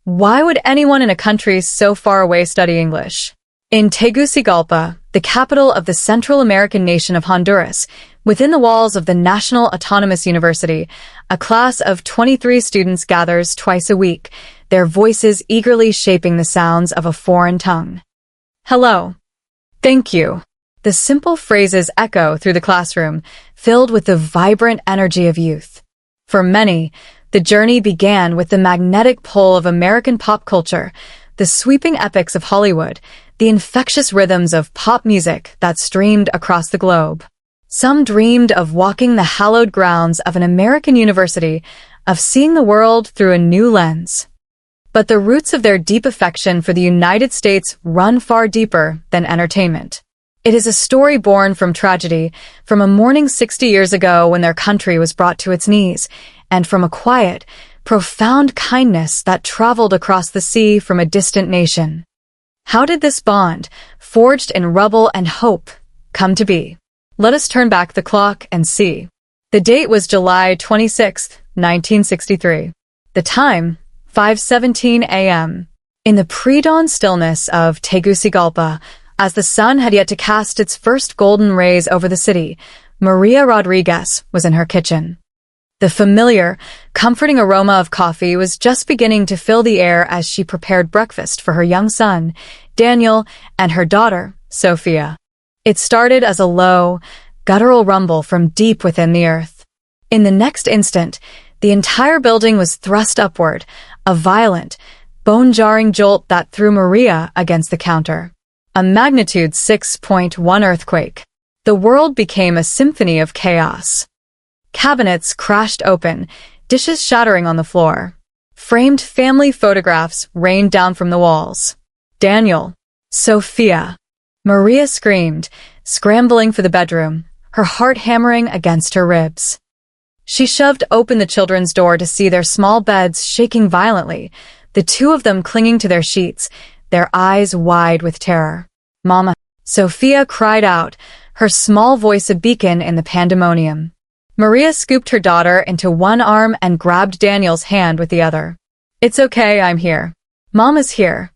Why would anyone in a country so far away study English? In Tegucigalpa, the capital of the Central American nation of Honduras, within the walls of the National Autonomous University, a class of 23 students gathers twice a week, their voices eagerly shaping the sounds of a foreign tongue. Hello. Thank you. The simple phrases echo through the classroom, filled with the vibrant energy of youth. For many, the journey began with the magnetic pull of American pop culture, the sweeping epics of Hollywood, the infectious rhythms of pop music that streamed across the globe. Some dreamed of walking the hallowed grounds of an American university, of seeing the world through a new lens. But the roots of their deep affection for the United States run far deeper than entertainment. It is a story born from tragedy, from a morning 60 years ago when their country was brought to its knees, and from a quiet, profound kindness that traveled across the sea from a distant nation. How did this bond, forged in rubble and hope, come to be? Let us turn back the clock and see. The date was July 26, 1963. The time, 5:17 a.m. In the pre-dawn stillness of Tegucigalpa, as the sun had yet to cast its first golden rays over the city, Maria Rodriguez was in her kitchen. The familiar, comforting aroma of coffee was just beginning to fill the air as she prepared breakfast for her young son, Daniel, and her daughter, Sophia. It started as a low, guttural rumble from deep within the earth. In the next instant, the entire building was thrust upward, a violent, bone-jarring jolt that threw Maria against the counter. A magnitude 6.1 earthquake. The world became a symphony of chaos. Cabinets crashed open, dishes shattering on the floor. Framed family photographs rained down from the walls. Daniel. Sophia. Maria screamed, scrambling for the bedroom, her heart hammering against her ribs. She shoved open the children's door to see their small beds shaking violently, the two of them clinging to their sheets, their eyes wide with terror. Mama. Sophia cried out, her small voice a beacon in the pandemonium. Maria scooped her daughter into one arm and grabbed Daniel's hand with the other. It's okay, I'm here. Mama's here.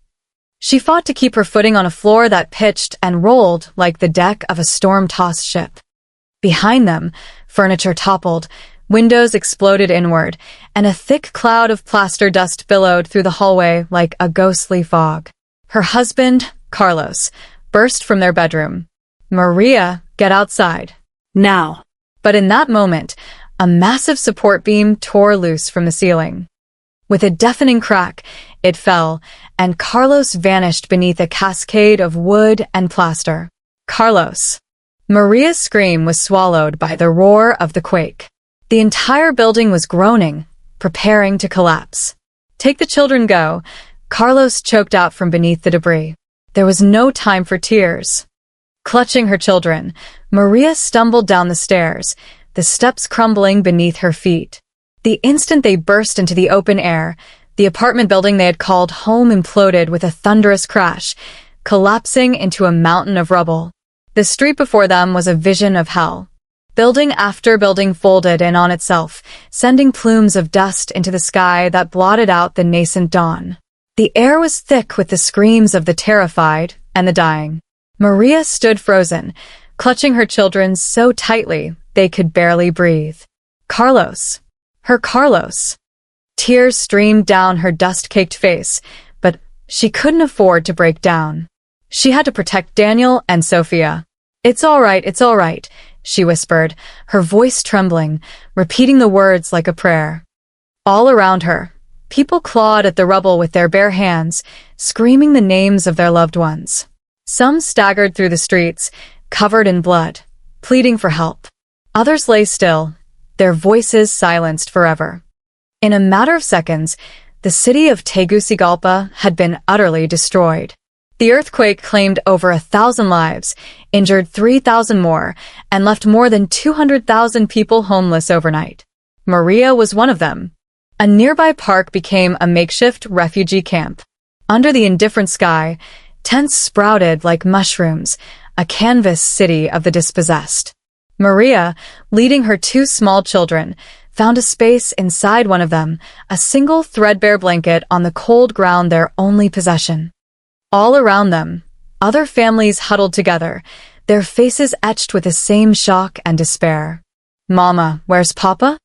She fought to keep her footing on a floor that pitched and rolled like the deck of a storm-tossed ship. Behind them, furniture toppled, windows exploded inward, and a thick cloud of plaster dust billowed through the hallway like a ghostly fog. Her husband, Carlos, burst from their bedroom. Maria, get outside. Now. But in that moment, a massive support beam tore loose from the ceiling. With a deafening crack, it fell, and Carlos vanished beneath a cascade of wood and plaster. Carlos. Maria's scream was swallowed by the roar of the quake. The entire building was groaning, preparing to collapse. Take the children, go. Carlos choked out from beneath the debris. There was no time for tears. Clutching her children, Maria stumbled down the stairs, the steps crumbling beneath her feet. The instant they burst into the open air, the apartment building they had called home imploded with a thunderous crash, collapsing into a mountain of rubble. The street before them was a vision of hell. Building after building folded in on itself, sending plumes of dust into the sky that blotted out the nascent dawn. The air was thick with the screams of the terrified and the dying. Maria stood frozen, clutching her children so tightly they could barely breathe. Carlos. Her Carlos. Tears streamed down her dust-caked face, but she couldn't afford to break down. She had to protect Daniel and Sophia. It's all right, she whispered, her voice trembling, repeating the words like a prayer. All around her, people clawed at the rubble with their bare hands, screaming the names of their loved ones. Some staggered through the streets, covered in blood, pleading for help. Others lay still, their voices silenced forever. In a matter of seconds, the city of Tegucigalpa had been utterly destroyed. The earthquake claimed over 1,000 lives, injured 3,000 more, and left more than 200,000 people homeless overnight. Maria was one of them. A nearby park became a makeshift refugee camp. Under the indifferent sky, tents sprouted like mushrooms, a canvas city of the dispossessed. Maria, leading her two small children, found a space inside one of them, a single threadbare blanket on the cold ground, their only possession. All around them, other families huddled together, their faces etched with the same shock and despair. "Mama, where's Papa?"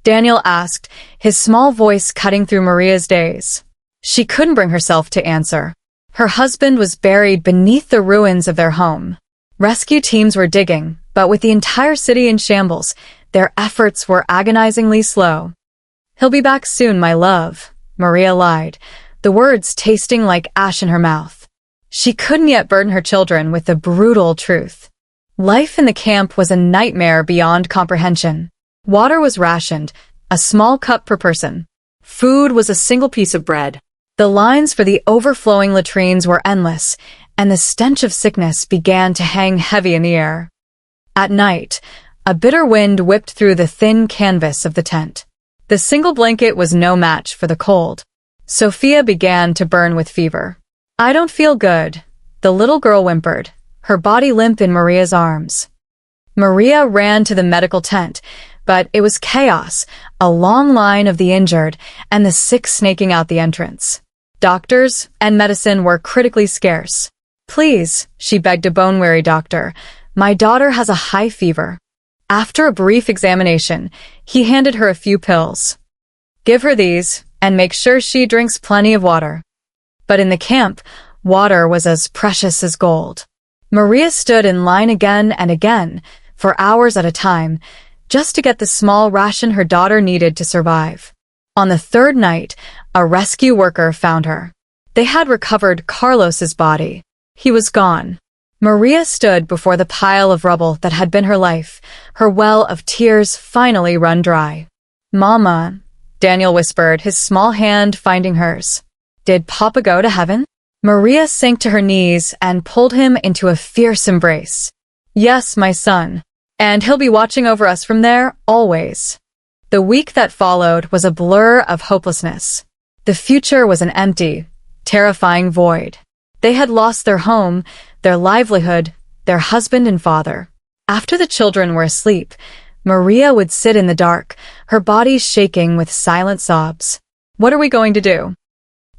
Daniel asked, his small voice cutting through Maria's daze. She couldn't bring herself to answer. Her husband was buried beneath the ruins of their home. Rescue teams were digging, but with the entire city in shambles, their efforts were agonizingly slow. "He'll be back soon, my love," Maria lied, the words tasting like ash in her mouth. She couldn't yet burden her children with the brutal truth. Life in the camp was a nightmare beyond comprehension. Water was rationed, a small cup per person. Food was a single piece of bread. The lines for the overflowing latrines were endless, and the stench of sickness began to hang heavy in the air. At night, a bitter wind whipped through the thin canvas of the tent. The single blanket was no match for the cold. Sophia began to burn with fever. "I don't feel good," the little girl whimpered, her body limp in Maria's arms. Maria ran to the medical tent, but it was chaos, a long line of the injured, and the sick snaking out the entrance. Doctors and medicine were critically scarce. "Please," she begged a bone-weary doctor, "my daughter has a high fever." After a brief examination, he handed her a few pills. "Give her these, and make sure she drinks plenty of water." But in the camp, water was as precious as gold. Maria stood in line again and again, for hours at a time, just to get the small ration her daughter needed to survive. On the third night, a rescue worker found her. They had recovered Carlos's body. He was gone. Maria stood before the pile of rubble that had been her life, her well of tears finally run dry. "Mama," Daniel whispered, his small hand finding hers. "Did Papa go to heaven?" Maria sank to her knees and pulled him into a fierce embrace. "Yes, my son. And he'll be watching over us from there, always." The week that followed was a blur of hopelessness. The future was an empty, terrifying void. They had lost their home, their livelihood, their husband and father. After the children were asleep, Maria would sit in the dark, her body shaking with silent sobs. "What are we going to do?"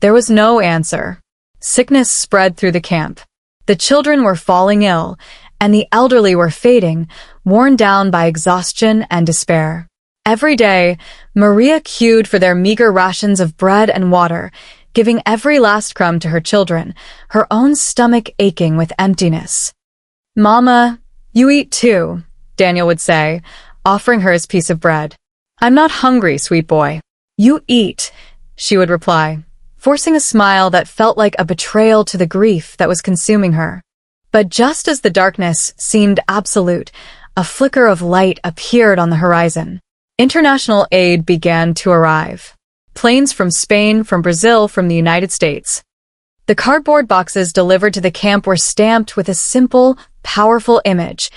There was no answer. Sickness spread through the camp. The children were falling ill, and the elderly were fading, worn down by exhaustion and despair. Every day, Maria queued for their meager rations of bread and water, giving every last crumb to her children, her own stomach aching with emptiness. "Mama, you eat too," Daniel would say, offering her his piece of bread. "I'm not hungry, sweet boy." "You eat," she would reply, forcing a smile that felt like a betrayal to the grief that was consuming her. But just as the darkness seemed absolute, a flicker of light appeared on the horizon. International aid began to arrive. Planes from Spain, from Brazil, from the United States. The cardboard boxes delivered to the camp were stamped with a simple, powerful image,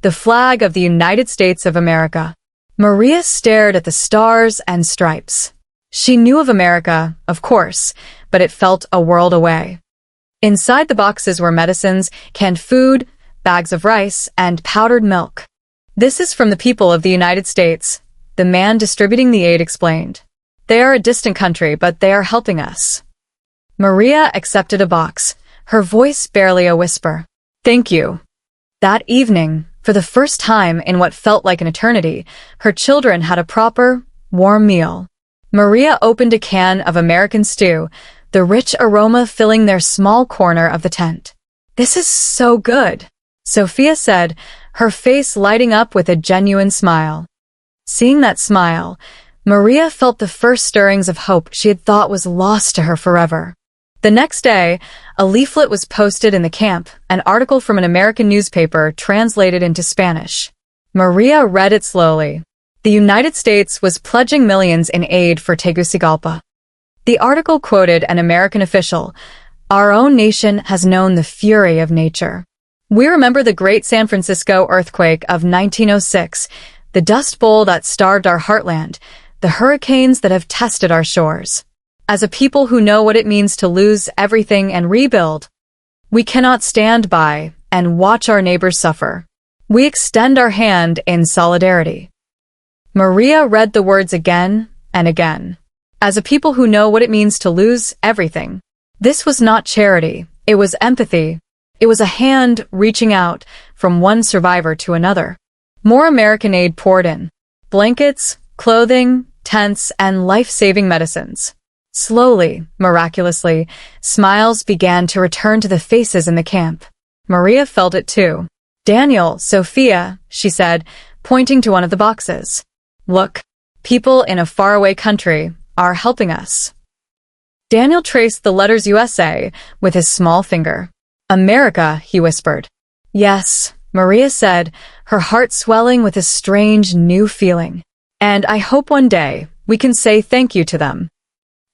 the flag of the United States of America. Maria stared at the stars and stripes. She knew of America, of course, but it felt a world away. Inside the boxes were medicines, canned food, bags of rice, and powdered milk. "This is from the people of the United States," the man distributing the aid explained. "They are a distant country, but they are helping us." Maria accepted a box, her voice barely a whisper. "Thank you." That evening, for the first time in what felt like an eternity, her children had a proper, warm meal. Maria opened a can of American stew, the rich aroma filling their small corner of the tent. "This is so good," Sophia said, her face lighting up with a genuine smile. Seeing that smile, Maria felt the first stirrings of hope she had thought was lost to her forever. The next day, a leaflet was posted in the camp, an article from an American newspaper translated into Spanish. Maria read it slowly. The United States was pledging millions in aid for Tegucigalpa. The article quoted an American official, "Our own nation has known the fury of nature. We remember the great San Francisco earthquake of 1906, the dust bowl that starved our heartland, the hurricanes that have tested our shores. As a people who know what it means to lose everything and rebuild, we cannot stand by and watch our neighbors suffer. We extend our hand in solidarity." Maria read the words again and again. As a people who know what it means to lose everything. This was not charity, it was empathy. It was a hand reaching out from one survivor to another. More American aid poured in. Blankets, clothing, tents, and life-saving medicines. Slowly, miraculously, smiles began to return to the faces in the camp. Maria felt it too. Daniel, Sophia, she said, pointing to one of the boxes. Look, people in a faraway country are helping us. Daniel traced the letters USA with his small finger. America, he whispered. Yes, Maria said, her heart swelling with a strange new feeling. And I hope one day we can say thank you to them.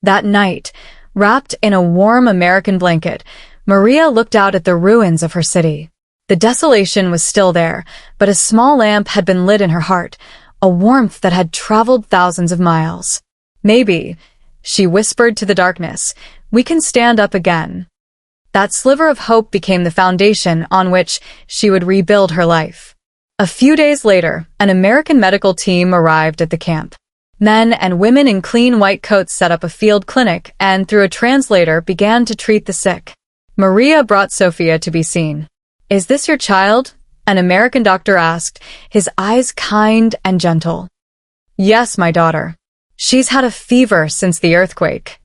That night, wrapped in a warm American blanket, Maria looked out at the ruins of her city. The desolation was still there, but a small lamp had been lit in her heart, a warmth that had traveled thousands of miles. Maybe, she whispered to the darkness, we can stand up again. That sliver of hope became the foundation on which she would rebuild her life. A few days later, an American medical team arrived at the camp. Men and women in clean white coats set up a field clinic and, through a translator, began to treat the sick. Maria brought Sophia to be seen. Is this your child? An American doctor asked, his eyes kind and gentle. Yes, my daughter. She's had a fever since the earthquake.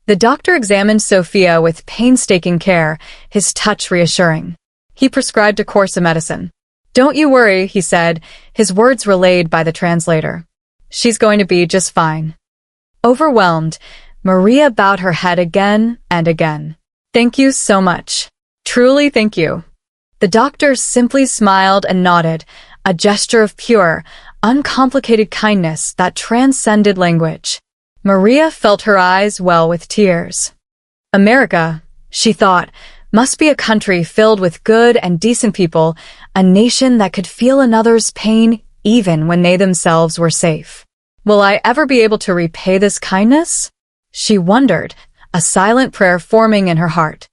The doctor examined Sophia with painstaking care, his touch reassuring. He prescribed a course of medicine. Don't you worry, he said, his words relayed by the translator. She's going to be just fine. Overwhelmed, Maria bowed her head again and again. Thank you so much. Truly thank you. The doctor simply smiled and nodded, a gesture of pure, uncomplicated kindness that transcended language. Maria felt her eyes well with tears. America, she thought, must be a country filled with good and decent people, a nation that could feel another's pain even when they themselves were safe. Will I ever be able to repay this kindness? She wondered, a silent prayer forming in her heart.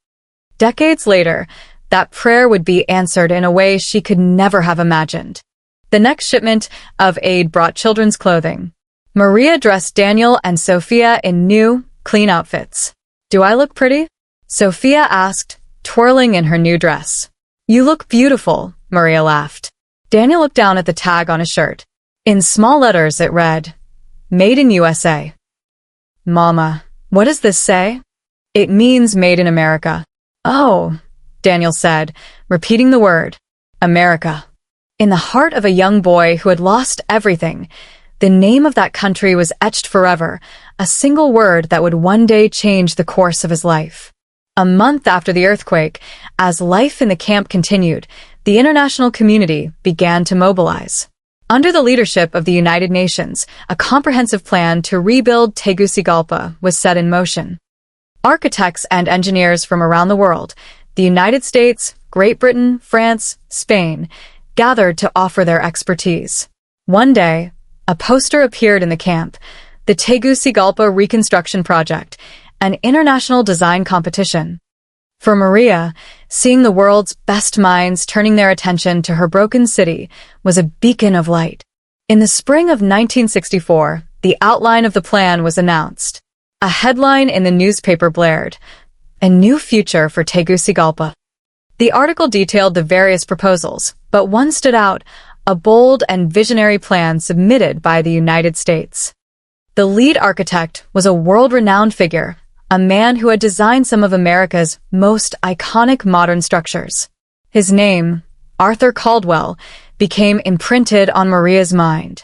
Decades later, that prayer would be answered in a way she could never have imagined. The next shipment of aid brought children's clothing. Maria dressed Daniel and Sophia in new, clean outfits. Do I look pretty? Sophia asked, twirling in her new dress. You look beautiful, Maria laughed. Daniel looked down at the tag on his shirt. In small letters it read, Made in USA. Mama, what does this say? It means Made in America. Oh, Daniel said, repeating the word, America. In the heart of a young boy who had lost everything, the name of that country was etched forever, a single word that would one day change the course of his life. A month after the earthquake, as life in the camp continued, the international community began to mobilize. Under the leadership of the United Nations, a comprehensive plan to rebuild Tegucigalpa was set in motion. Architects and engineers from around the world, the United States, Great Britain, France, Spain, gathered to offer their expertise. One day, a poster appeared in the camp, the Tegucigalpa Reconstruction Project, an international design competition. For Maria, seeing the world's best minds turning their attention to her broken city was a beacon of light. In the spring of 1964, the outline of the plan was announced. A headline in the newspaper blared, A New Future for Tegucigalpa. The article detailed the various proposals, but one stood out, a bold and visionary plan submitted by the United States. The lead architect was a world-renowned figure, a man who had designed some of America's most iconic modern structures. His name, Arthur Caldwell, became imprinted on Maria's mind.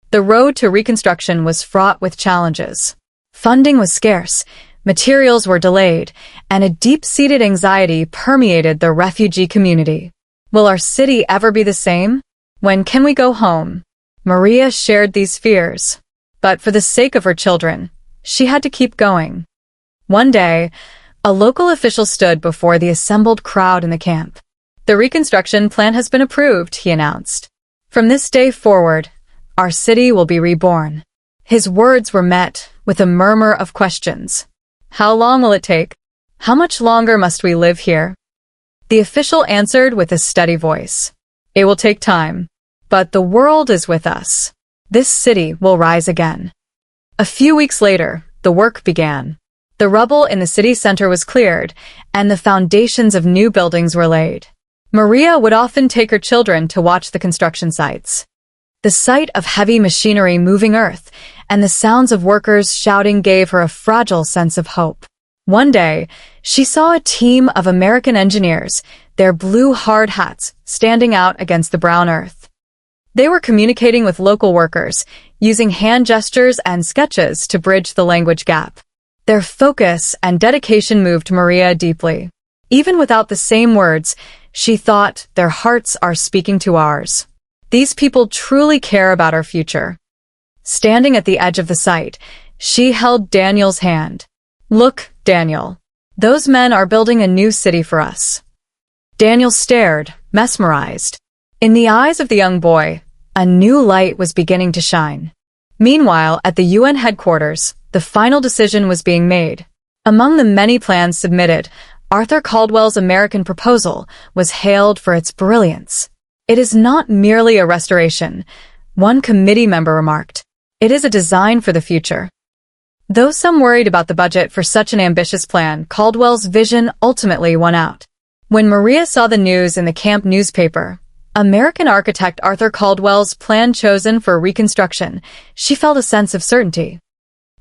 The road to reconstruction was fraught with challenges. Funding was scarce, materials were delayed, and a deep-seated anxiety permeated the refugee community. Will our city ever be the same? When can we go home? Maria shared these fears. But for the sake of her children, she had to keep going. One day, a local official stood before the assembled crowd in the camp. The reconstruction plan has been approved, he announced. From this day forward, our city will be reborn. His words were met with a murmur of questions. How long will it take? How much longer must we live here? The official answered with a steady voice. It will take time, but the world is with us. This city will rise again. A few weeks later, the work began. The rubble in the city center was cleared, and the foundations of new buildings were laid. Maria would often take her children to watch the construction sites. The sight of heavy machinery moving earth and the sounds of workers shouting gave her a fragile sense of hope. One day, she saw a team of American engineers, their blue hard hats standing out against the brown earth. They were communicating with local workers, using hand gestures and sketches to bridge the language gap. Their focus and dedication moved Maria deeply. Even without the same words, she thought, their hearts are speaking to ours. These people truly care about our future. Standing at the edge of the site, she held Daniel's hand. Look, Daniel. Those men are building a new city for us. Daniel stared, mesmerized. In the eyes of the young boy, a new light was beginning to shine. Meanwhile, at the UN headquarters, the final decision was being made. Among the many plans submitted, Arthur Caldwell's American proposal was hailed for its brilliance. It is not merely a restoration, one committee member remarked. It is a design for the future. Though some worried about the budget for such an ambitious plan, Caldwell's vision ultimately won out. When Maria saw the news in the camp newspaper, American architect Arthur Caldwell's plan chosen for reconstruction, she felt a sense of certainty.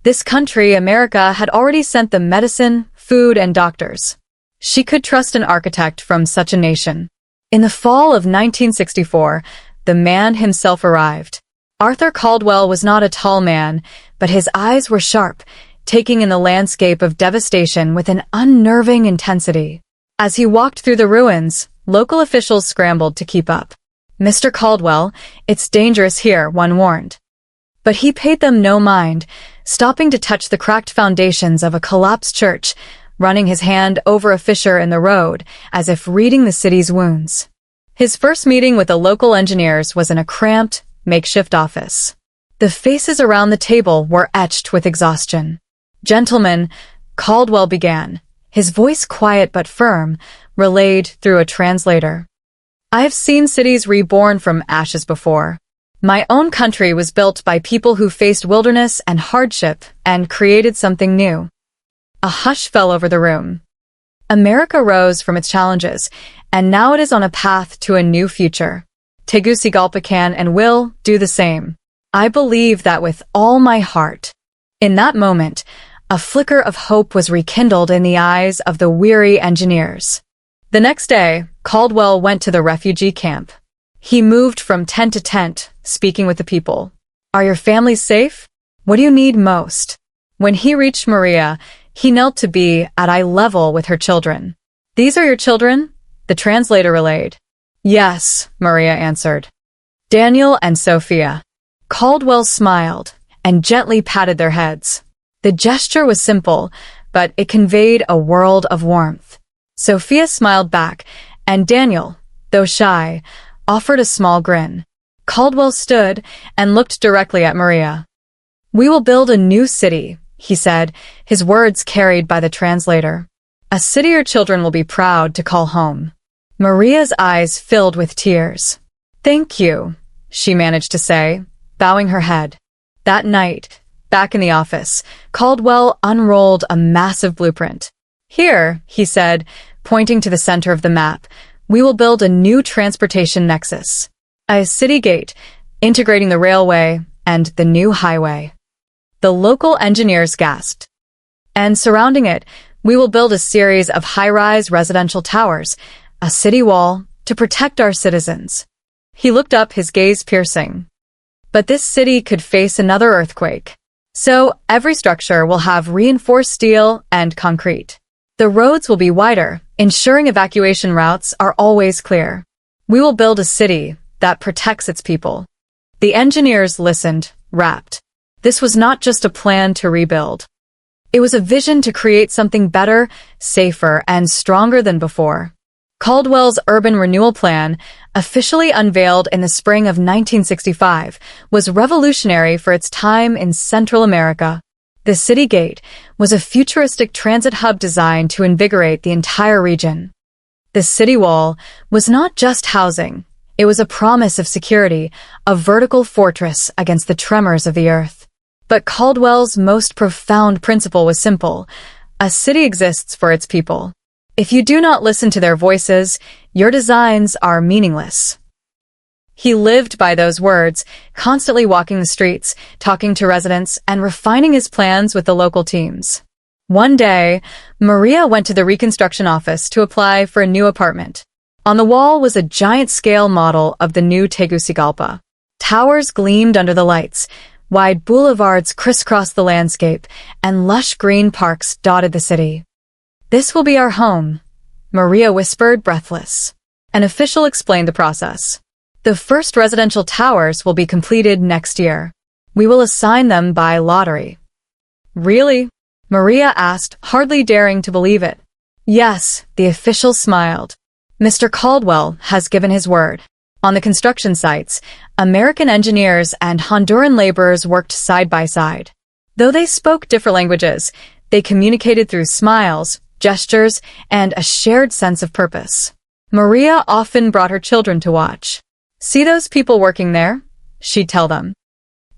This country, America, had already sent the medicine, food, and doctors. She could trust an architect from such a nation. In the fall of 1964, the man himself arrived. Arthur Caldwell was not a tall man, but his eyes were sharp, taking in the landscape of devastation with an unnerving intensity. As he walked through the ruins, local officials scrambled to keep up. Mr. Caldwell, it's dangerous here, one warned. But he paid them no mind, stopping to touch the cracked foundations of a collapsed church, running his hand over a fissure in the road, as if reading the city's wounds. His first meeting with the local engineers was in a cramped, makeshift office. The faces around the table were etched with exhaustion. Gentlemen, Caldwell began, his voice quiet but firm, relayed through a translator. I have seen cities reborn from ashes before. My own country was built by people who faced wilderness and hardship and created something new. A hush fell over the room. America rose from its challenges, and now it is on a path to a new future. Tegucigalpa can and will do the same. I believe that with all my heart. In that moment, a flicker of hope was rekindled in the eyes of the weary engineers. The next day, Caldwell went to the refugee camp. He moved from tent to tent, speaking with the people. Are your families safe? What do you need most? When he reached Maria, he knelt to be at eye level with her children. These are your children? The translator relayed. Yes, Maria answered. Daniel and Sophia. Caldwell smiled and gently patted their heads. The gesture was simple, but it conveyed a world of warmth. Sophia smiled back, and Daniel, though shy, offered a small grin. Caldwell stood and looked directly at Maria. We will build a new city, he said, his words carried by the translator. A city your children will be proud to call home. Maria's eyes filled with tears. Thank you, she managed to say, bowing her head. That night, back in the office, Caldwell unrolled a massive blueprint. Here, he said, pointing to the center of the map, we will build a new transportation nexus. A city gate, integrating the railway and the new highway. The local engineers gasped. And surrounding it, we will build a series of high-rise residential towers, a city wall, to protect our citizens. He looked up, his gaze piercing. But this city could face another earthquake. So every structure will have reinforced steel and concrete. The roads will be wider, ensuring evacuation routes are always clear. We will build a city that protects its people. The engineers listened, rapt. This was not just a plan to rebuild. It was a vision to create something better, safer, and stronger than before. Caldwell's urban renewal plan, officially unveiled in the spring of 1965, was revolutionary for its time in Central America. The City Gate was a futuristic transit hub designed to invigorate the entire region. The city wall was not just housing, It was a promise of security, a vertical fortress against the tremors of the earth. But Caldwell's most profound principle was simple. A city exists for its people. If you do not listen to their voices, your designs are meaningless. He lived by those words, constantly walking the streets, talking to residents, and refining his plans with the local teams. One day, Maria went to the reconstruction office to apply for a new apartment. On the wall was a giant-scale model of the new Tegucigalpa. Towers gleamed under the lights, wide boulevards crisscrossed the landscape, and lush green parks dotted the city. "This will be our home," Maria whispered, breathless. An official explained the process. "The first residential towers will be completed next year. We will assign them by lottery." "Really?" Maria asked, hardly daring to believe it. "Yes," the official smiled. "Mr. Caldwell has given his word." On the construction sites, American engineers and Honduran laborers worked side by side. Though they spoke different languages, they communicated through smiles, gestures, and a shared sense of purpose. Maria often brought her children to watch. "See those people working there?" she'd tell them.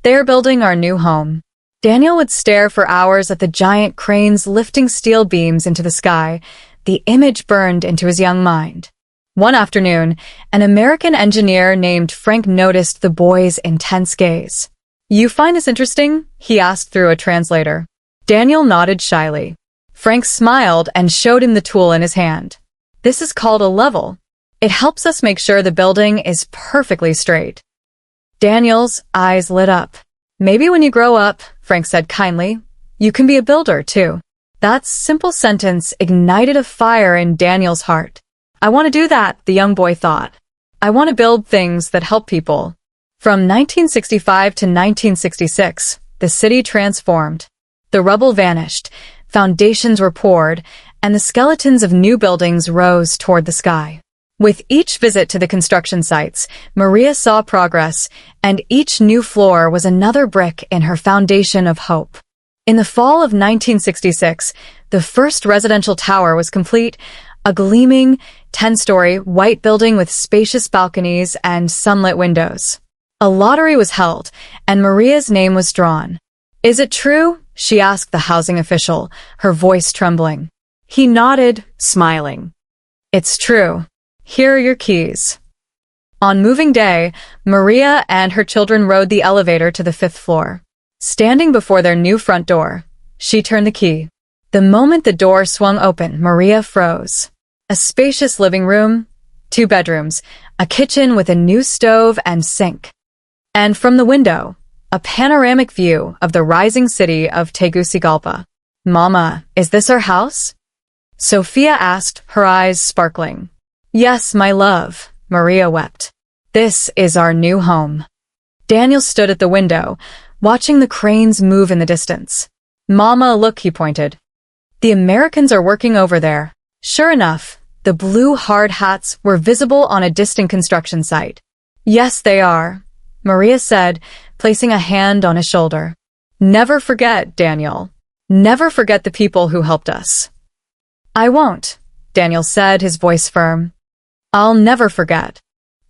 "They're building our new home." Daniel would stare for hours at the giant cranes lifting steel beams into the sky. The image burned into his young mind. One afternoon, an American engineer named Frank noticed the boy's intense gaze. "You find this interesting?" he asked through a translator. Daniel nodded shyly. Frank smiled and showed him the tool in his hand. "This is called a level. It helps us make sure the building is perfectly straight." Daniel's eyes lit up. "Maybe when you grow up," Frank said kindly, "you can be a builder, too." That simple sentence ignited a fire in Daniel's heart. "I want to do that," the young boy thought. "I want to build things that help people." From 1965 to 1966, the city transformed. The rubble vanished, foundations were poured, and the skeletons of new buildings rose toward the sky. With each visit to the construction sites, Maria saw progress, and each new floor was another brick in her foundation of hope. In the fall of 1966, the first residential tower was complete, a gleaming, 10-story white building with spacious balconies and sunlit windows. A lottery was held, and Maria's name was drawn. "Is it true?" she asked the housing official, her voice trembling. He nodded, smiling. "It's true. Here are your keys." On moving day, Maria and her children rode the elevator to the 5th floor. Standing before their new front door, she turned the key. The moment the door swung open, Maria froze. A spacious living room, 2 bedrooms, a kitchen with a new stove and sink. And from the window, a panoramic view of the rising city of Tegucigalpa. "Mama, is this our house?" Sophia asked, her eyes sparkling. "Yes, my love," Maria wept. "This is our new home." Daniel stood at the window, watching the cranes move in the distance. "Mama, look," he pointed. "The Americans are working over there." Sure enough, the blue hard hats were visible on a distant construction site. "Yes, they are," Maria said, placing a hand on his shoulder. "Never forget, Daniel. Never forget the people who helped us." "I won't," Daniel said, his voice firm. "I'll never forget."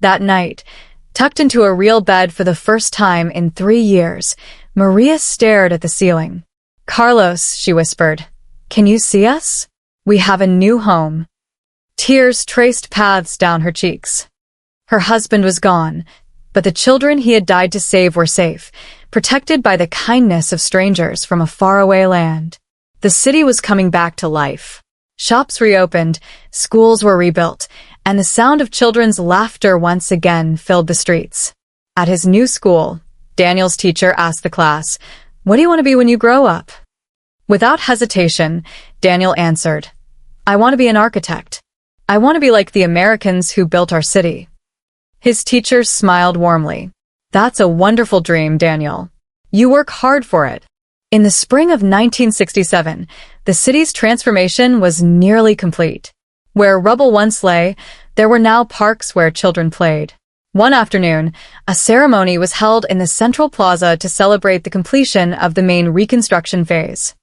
That night, tucked into a real bed for the first time in 3 years, Maria stared at the ceiling. "Carlos," she whispered, "can you see us? We have a new home." Tears traced paths down her cheeks. Her husband was gone, but the children he had died to save were safe, protected by the kindness of strangers from a faraway land. The city was coming back to life. Shops reopened, schools were rebuilt, and the sound of children's laughter once again filled the streets. At his new school, Daniel's teacher asked the class, "What do you want to be when you grow up?" Without hesitation, Daniel answered, "I want to be an architect. I want to be like the Americans who built our city." His teacher smiled warmly. "That's a wonderful dream, Daniel. You work hard for it." In the spring of 1967, the city's transformation was nearly complete. Where rubble once lay, there were now parks where children played. One afternoon, a ceremony was held in the central plaza to celebrate the completion of the main reconstruction phase.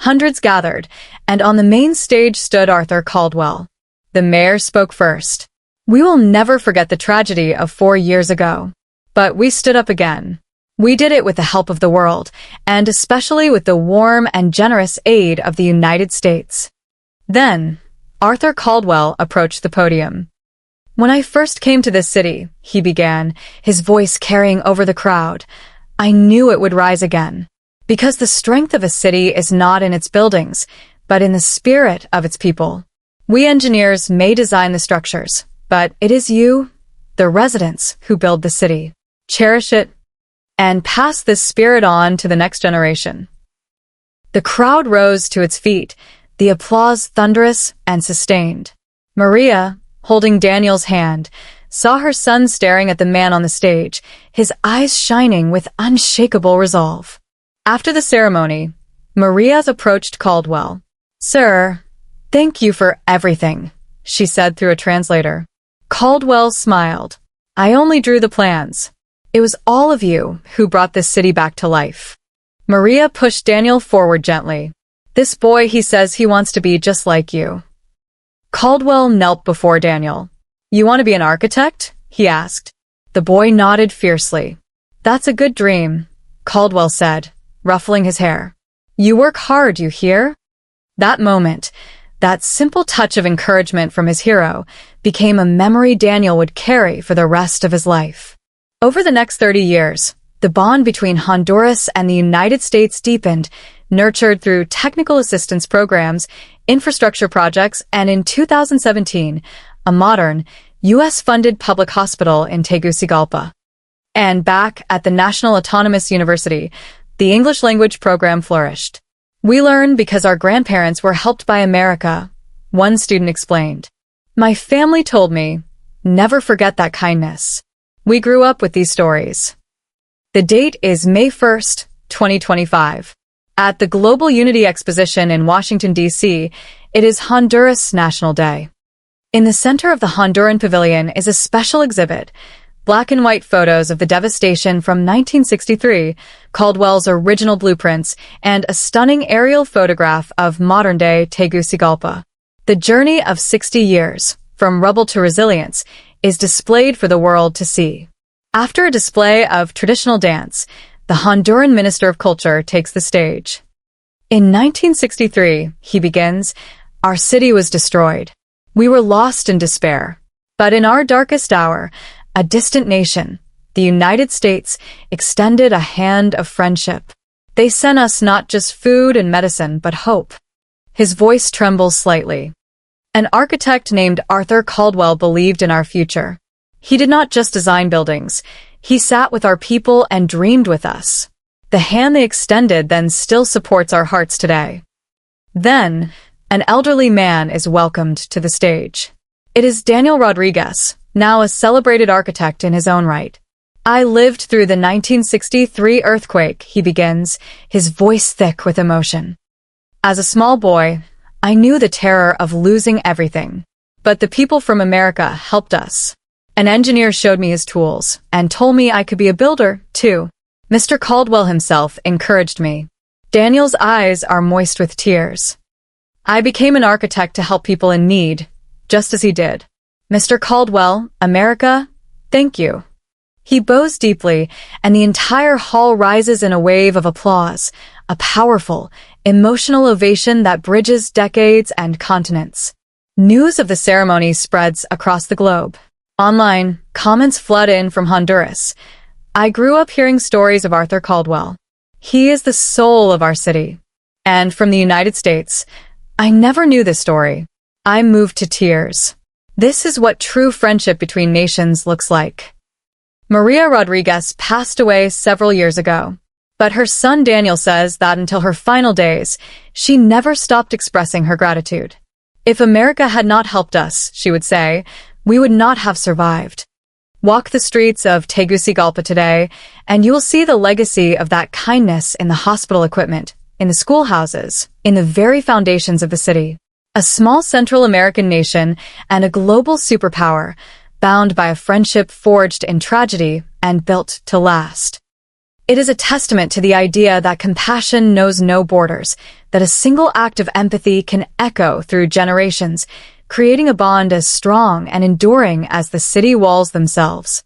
Hundreds gathered, and on the main stage stood Arthur Caldwell. The mayor spoke first. We will never forget the tragedy of 4 years ago. But we stood up again. We did it with the help of the world, and especially with the warm and generous aid of the United States. Then, Arthur Caldwell approached the podium. When I first came to this city, he began, his voice carrying over the crowd, I knew it would rise again. Because the strength of a city is not in its buildings, but in the spirit of its people. We engineers may design the structures, but it is you, the residents, who build the city. Cherish it, and pass this spirit on to the next generation. The crowd rose to its feet, the applause thunderous and sustained. Maria, holding Daniel's hand, saw her son staring at the man on the stage, his eyes shining with unshakable resolve. After the ceremony, Maria approached Caldwell. Sir, thank you for everything, she said through a translator. Caldwell smiled. I only drew the plans. It was all of you who brought this city back to life. Maria pushed Daniel forward gently. This boy, he says he wants to be just like you. Caldwell knelt before Daniel. You want to be an architect? He asked. The boy nodded fiercely. That's a good dream, Caldwell said, ruffling his hair. You work hard, you hear? That moment, that simple touch of encouragement from his hero, became a memory Daniel would carry for the rest of his life. Over the next 30 years, the bond between Honduras and the United States deepened, nurtured through technical assistance programs, infrastructure projects, and in 2017, a modern, U.S.-funded public hospital in Tegucigalpa. And back at the National Autonomous University, the English language program flourished. We learn because our grandparents were helped by America, one student explained. My family told me, never forget that kindness. We grew up with these stories. The date is May 1st, 2025. At the Global Unity Exposition in Washington, D.C., it is Honduras National Day. In the center of the Honduran Pavilion is a special exhibit, black and white photos of the devastation from 1963, Caldwell's original blueprints, and a stunning aerial photograph of modern-day Tegucigalpa. The journey of 60 years, from rubble to resilience, is displayed for the world to see. After a display of traditional dance, the Honduran Minister of Culture takes the stage. In 1963, he begins, our city was destroyed. We were lost in despair. But in our darkest hour, a distant nation, the United States, extended a hand of friendship. They sent us not just food and medicine, but hope. His voice trembles slightly. An architect named Arthur Caldwell believed in our future. He did not just design buildings. He sat with our people and dreamed with us. The hand they extended then still supports our hearts today. Then, an elderly man is welcomed to the stage. It is Daniel Rodriguez, now a celebrated architect in his own right. I lived through the 1963 earthquake, he begins, his voice thick with emotion. As a small boy, I knew the terror of losing everything. But the people from America helped us. An engineer showed me his tools and told me I could be a builder, too. Mr. Caldwell himself encouraged me. Daniel's eyes are moist with tears. I became an architect to help people in need, just as he did. Mr. Caldwell, America, thank you. He bows deeply, and the entire hall rises in a wave of applause, a powerful, emotional ovation that bridges decades and continents. News of the ceremony spreads across the globe. Online, comments flood in from Honduras. I grew up hearing stories of Arthur Caldwell. He is the soul of our city. And from the United States, I never knew this story. I moved to tears. This is what true friendship between nations looks like. Maria Rodriguez passed away several years ago, but her son Daniel says that until her final days, she never stopped expressing her gratitude. If America had not helped us, she would say, we would not have survived. Walk the streets of Tegucigalpa today, and you will see the legacy of that kindness in the hospital equipment, in the schoolhouses, in the very foundations of the city. A small Central American nation and a global superpower, bound by a friendship forged in tragedy and built to last. It is a testament to the idea that compassion knows no borders, that a single act of empathy can echo through generations, creating a bond as strong and enduring as the city walls themselves.